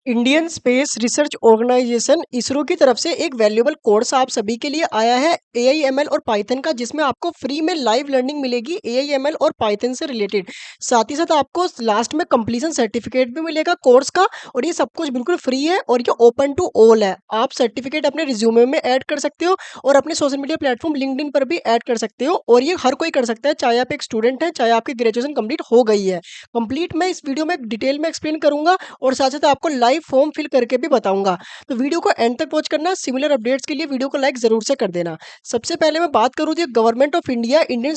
Indian space research organisation ISRO की तरफ से एक वैल्यूएबल कोर्स आप सभी के लिए आया है एआईएमएल और पाइथन का, जिसमें आपको फ्री में लाइव लर्निंग मिलेगी एआईएमएल और पाइथन से रिलेटेड। साथ ही साथ आपको लास्ट में कंप्लीशन सर्टिफिकेट भी मिलेगा कोर्स का। और ये सब कुछ बिल्कुल फ्री है और ये ओपन टू ऑल है। आप सर्टिफिकेट अपने रिज्यूमे में ऐड कर सकते हो और अपने सोशल मीडिया प्लेटफॉर्म लिंक्डइन पर भी ऐड कर सकते हो। और ये हर कोई कर सकता है, चाहे आप एक स्टूडेंट हैं, चाहे आपकी ग्रेजुएशन कंप्लीट हो गई है। कंप्लीट मैं इस वीडियो में डिटेल में एक्सप्लेन करूंगा और साथ-साथ आपको लाइव फॉर्म फिल करके भी बताऊँगा। तो वीडियो को एंड तक वॉच करना। सिमिलर अपडेट्स के लिए वीडियो को लाइक ज़रूर से कर देना। सबसे पहले मैं बात करूँ तो government of India Indian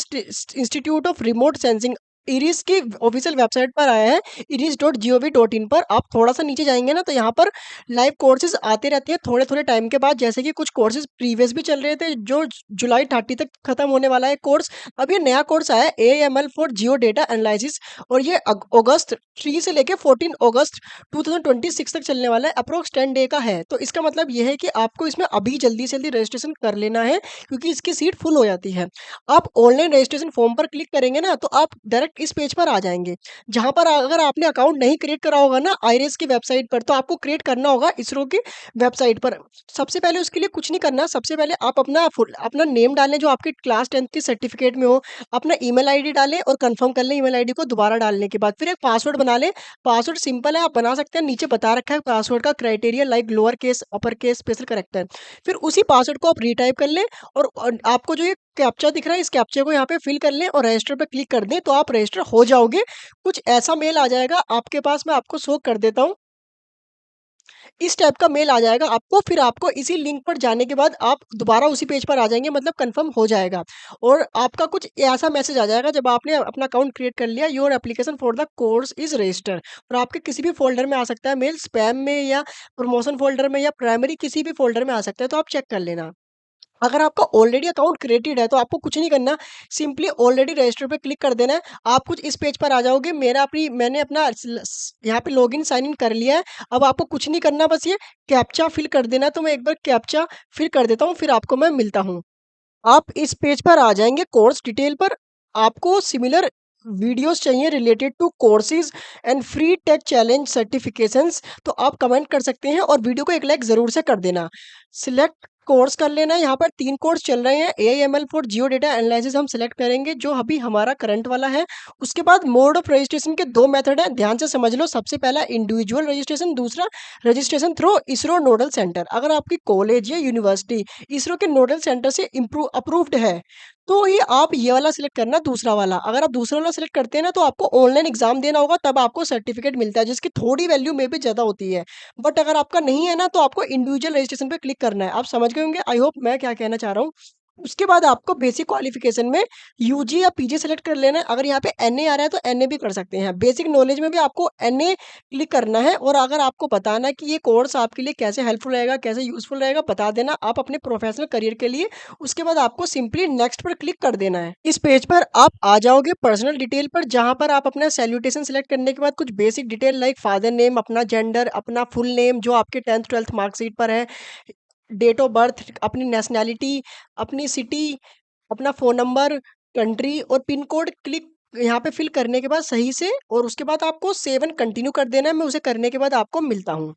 institute of remote sensing iris की ऑफिशियल वेबसाइट पर आया है, iris.gov.in पर। आप थोड़ा-सा नीचे जाएँगे ना, तो यहाँ पर लाइव कोर्सेज़ आते रहते हैं थोड़े-थोड़े टाइम के बाद। जैसे कि कुछ कोर्सेज़ प्रीवियस भी चल रहे थे, जो जुलाई 30 तक खत्म होने वाला है कोर्स। अब ये नया कोर्स आया है AML for Jio data analysis, और ये अगस्त 3 से लेके 14 अगस्त 2026 तक चलने वाला है। अप्रोक्स 10 डे का है। तो इसका मतलब ये है कि आपको इसमें अभी जल्दी से जल्दी रजिस्ट्रेशन कर लेना है, क्योंकि इसकी सीट फुल हो जाती है। आप ऑनलाइन रजिस्ट्रेशन फॉर्म पर क्लिक करेंगे ना, तो आप डायरेक्ट इस पेज पर आ जाएँगे, जहाँ पर अगर आपने अकाउंट नहीं क्रिएट करा होगा ना आईरिस की वेबसाइट पर, तो आपको क्रिएट करना होगा इसरो की वेबसाइट पर। सबसे पहले उसके लिए कुछ नहीं करना, सबसे पहले आप अपना नेम डालें जो आपके क्लास 10th की सर्टिफिकेट में हो, अपना ईमेल आईडी डालें और कंफर्म कर लें ईमेल आईडी को दोबारा डालने के बाद। फिर एक पासवर्ड बना लें। पासवर्ड सिंपल है, आप बना सकते हैं, नीचे बता रखा है पासवर्ड का criteria, like lower case, upper case, special character. फिर उसी पासवर्ड को आप रीटाइप कर लें और आपको जो ये कैप्चा दिख रहा है, इस कैप्चे को यहाँ पे फिल कर लें और रजिस्टर पे क्लिक कर दें, तो आप रजिस्टर हो जाओगे। कुछ ऐसा मेल आ जाएगा आपके पास, मैं आपको शो कर देता हूँ। इस टाइप का मेल आ जाएगा आपको। फिर आपको इसी लिंक पर जाने के बाद आप दोबारा उसी पेज पर आ जाएँगे, मतलब कन्फर्म हो जाएगा। और आपका कुछ ऐसा मैसेज आ जाएगा जब आपने अपना अकाउंट क्रिएट कर लिया, your application for the course is registered. और आपके किसी भी फ़ोल्डर में आ सकता है मेल, स्पैम में या प्रमोशन फ़ोल्डर में या प्राइमरी किसी भी फ़ोल्डर में आ सकता है, तो आप चेक कर लेना। अगर आपका ऑलरेडी अकाउंट क्रिएटेड है, तो आपको कुछ नहीं करना, सिंपली ऑलरेडी रजिस्टर पे क्लिक कर देना है। आप कुछ इस पेज पर आ जाओगे। मैंने अपना यहाँ पे लॉगिन साइन इन कर लिया है। अब आपको कुछ नहीं करना, बस ये कैप्चा फिल कर देना है। तो मैं एक बार कैप्चा फिल कर देता हूँ, फिर आपको मैं मिलता हूँ। आप इस पेज पर आ जाएँगे कोर्स डिटेल पर। आपको सिमिलर वीडियोज़ चाहिए related to courses and free tech challenge certifications, तो आप कमेंट कर सकते हैं और वीडियो को एक लाइक ज़रूर से कर देना। सिलेक्ट कोर्स कर लेना है। यहाँ पर 3 कोर्स चल रहे हैं। AIML for Jio data analysis हम सिलेक्ट करेंगे, जो अभी हमारा करंट वाला है। उसके बाद मोड ऑफ रजिस्ट्रेशन के 2 मेथड हैं, ध्यान से समझ लो। सबसे पहला इंडिविजुअल रजिस्ट्रेशन, दूसरा registration through ISRO nodal centre. अगर आपकी कॉलेज या यूनिवर्सिटी इसरो के नोडल सेंटर से अप्रूव्ड है, तो ये वाला सिलेक्ट करना, दूसरा वाला। अगर आप दूसरा वाला सिलेक्ट करते हैं ना, तो आपको ऑनलाइन एग्ज़ाम देना होगा, तब आपको सर्टिफ़िकेट मिलता है, जिसकी थोड़ी वैल्यू में भी ज़्यादा होती है। बट अगर आपका नहीं है ना, तो आपको इंडिविजुअल रजिस्ट्रेशन पे क्लिक करना है। आप समझ गए होंगे, आई होप मैं क्या कहना चाह रहा हूँ। उसके बाद आपको बेसिक क्वालिफ़िकेशन में यूजी या पीजी सेलेक्ट कर लेना है। अगर यहाँ पे एनए आ रहा है, तो एनए भी कर सकते हैं। बेसिक नॉलेज में भी आपको एनए क्लिक करना है। और अगर आपको बताना है कि ये कोर्स आपके लिए कैसे हेल्पफुल रहेगा, कैसे यूज़फुल रहेगा, बता देना आप अपने प्रोफ़ेशनल करियर के लिए। उसके बाद आपको सिंपली नेक्स्ट पर क्लिक कर देना है। इस पेज पर आप आ जाओगे पर्सनल डिटेल पर, जहाँ पर आप अपना सैल्यूटेशन सेलेक्ट करने के बाद कुछ basic detail like father name, अपना जेंडर, अपना फुल नेम जो आपके 10th 12th मार्कशीट पर है, डेट ऑफ बर्थ, अपनी नेशनैलिटी, अपनी सिटी, अपना फ़ोन नंबर, कंट्री और पिन कोड क्लिक यहाँ पे फ़िल करने के बाद सही से, और उसके बाद आपको सेव एंड कंटिन्यू कर देना है। मैं उसे करने के बाद आपको मिलता हूँ।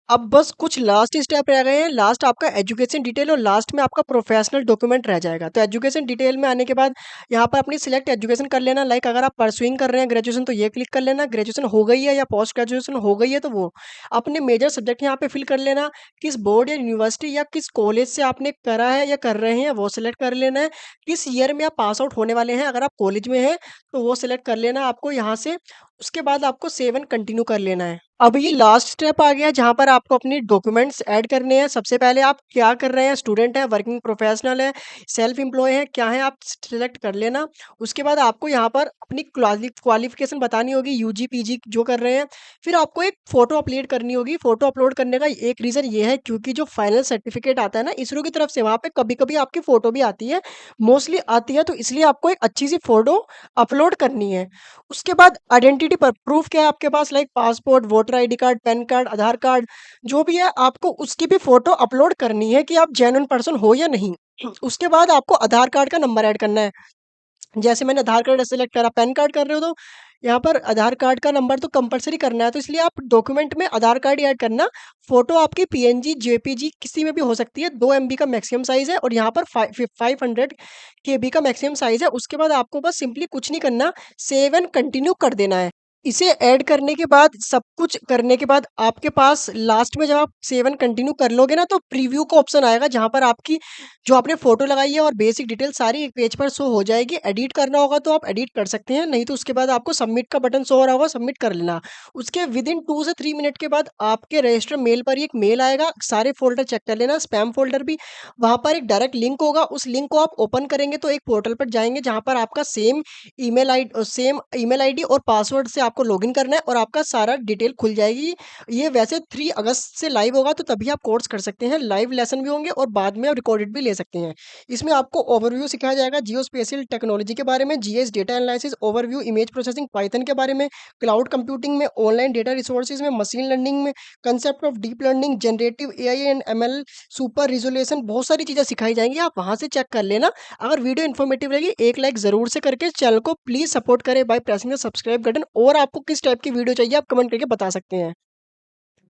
अब बस कुछ लास्ट स्टेप रह गए हैं। लास्ट आपका एजुकेशन डिटेल और लास्ट में आपका प्रोफेशनल डॉक्यूमेंट रह जाएगा। तो एजुकेशन डिटेल में आने के बाद यहाँ पर अपनी सिलेक्ट एजुकेशन कर लेना। लाइक अगर आप परसुइंग कर रहे हैं ग्रेजुएशन, तो ये क्लिक कर लेना। ग्रेजुएशन हो गई है या पोस्ट ग्रेजुएशन हो गई है, तो वो अपने मेजर सब्जेक्ट यहाँ पे फिल कर लेना। किस बोर्ड या यूनिवर्सिटी या किस कॉलेज से आपने करा है या कर रहे हैं, वो सिलेक्ट कर लेना है। किस ईयर में आप पास आउट होने वाले हैं, अगर आप कॉलेज में हैं, तो वो सिलेक्ट कर लेना आपको यहाँ से। उसके बाद आपको सेव एंड कंटिन्यू कर लेना है। अब ये लास्ट स्टेप आ गया, जहाँ पर आपको अपनी डॉक्यूमेंट्स ऐड करने हैं। सबसे पहले आप क्या कर रहे हैं, स्टूडेंट हैं, वर्किंग प्रोफेशनल है, सेल्फ एम्प्लॉय है, क्या है, आप सिलेक्ट कर लेना। उसके बाद आपको यहाँ पर अपनी क्वालिफिकेशन बतानी होगी, यूजी पीजी जो कर रहे हैं। फिर आपको एक फ़ोटो अपलोड करनी होगी। फ़ोटो अपलोड करने का एक रीज़न ये है, क्योंकि जो फाइनल सर्टिफिकेट आता है ना इसरो की तरफ से, वहाँ पे कभी-कभी आपकी फ़ोटो भी आती है, मोस्टली आती है, तो इसलिए आपको एक अच्छी सी फ़ोटो अपलोड करनी है। उसके बाद आइडेंटिटी पर प्रूफ क्या है आपके पास, like passport, voter ID card, PAN card, Aadhaar card, जो भी है, आपको उसकी भी फ़ोटो अपलोड करनी है कि आप जेन्युइन पर्सन हो या नहीं। उसके बाद आपको आधार कार्ड का नंबर ऐड करना है। जैसे मैंने आधार कार्ड सेलेक्ट करा, पैन कार्ड कर रहे हो तो यहाँ पर आधार कार्ड का नंबर तो कंपल्सरी करना है, तो इसलिए आप डॉक्यूमेंट में आधार कार्ड ऐड करना। फ़ोटो आपकी पीएनजी, जेपीजी किसी में भी हो सकती है। 2 एमबी का मैक्सिमम साइज़ है और यहाँ पर 500 केबी का मैक्सिमम साइज़ है। उसके बाद आपको बस सिंपली कुछ नहीं करना, सेव एंड कंटिन्यू कर देना है। इसे ऐड करने के बाद, सब कुछ करने के बाद आपके पास लास्ट में जब आप सेव एंड कंटिन्यू कर लोगे ना, तो प्रीव्यू का ऑप्शन आएगा जहाँ पर आपकी जो आपने फ़ोटो लगाई है और बेसिक डिटेल सारी एक पेज पर शो हो जाएगी। एडिट करना होगा तो आप एडिट कर सकते हैं, नहीं तो उसके बाद आपको सबमिट का बटन शो हो रहा होगा, सबमिट कर लेना। उसके विदिन 2 से 3 मिनट के बाद आपके रजिस्टर मेल पर एक मेल आएगा, सारे फ़ोल्डर चेक कर लेना, स्पैम फ़ोल्डर भी। वहाँ पर एक डायरेक्ट लिंक होगा, उस लिंक को आप ओपन करेंगे तो एक पोर्टल पर जाएँगे जहाँ पर आपका सेम ईमेल आईडी और पासवर्ड से आपको लॉगिन करना है और आपका सारा डिटेल खुल जाएगी। ये वैसे 3 अगस्त से लाइव होगा, तो तभी आप कोर्स कर सकते हैं। लाइव लेसन भी होंगे और बाद में आप रिकॉर्डेड भी ले सकते हैं। इसमें आपको ओवरव्यू सिखाया जाएगा जियोस्पेशियल टेक्नोलॉजी के बारे में, GS data analysis, overview, image processing, Python के बारे में, क्लाउड कंप्यूटिंग में, ऑनलाइन डेटा रिसोर्सेज में, मशीन लर्निंग में, concept of deep learning, generative AI and ML, super resolution, बहुत सारी चीज़ें सिखाई जाएँगी। आप वहाँ से चेक कर लेना। अगर वीडियो इन्फॉर्मेटिव लगी, एक लाइक ज़रूर से करके चैनल को प्लीज़ सपोर्ट करें by pressing the subscribe button. और आपको किस टाइप की वीडियो चाहिए आप कमेंट करके बता सकते हैं।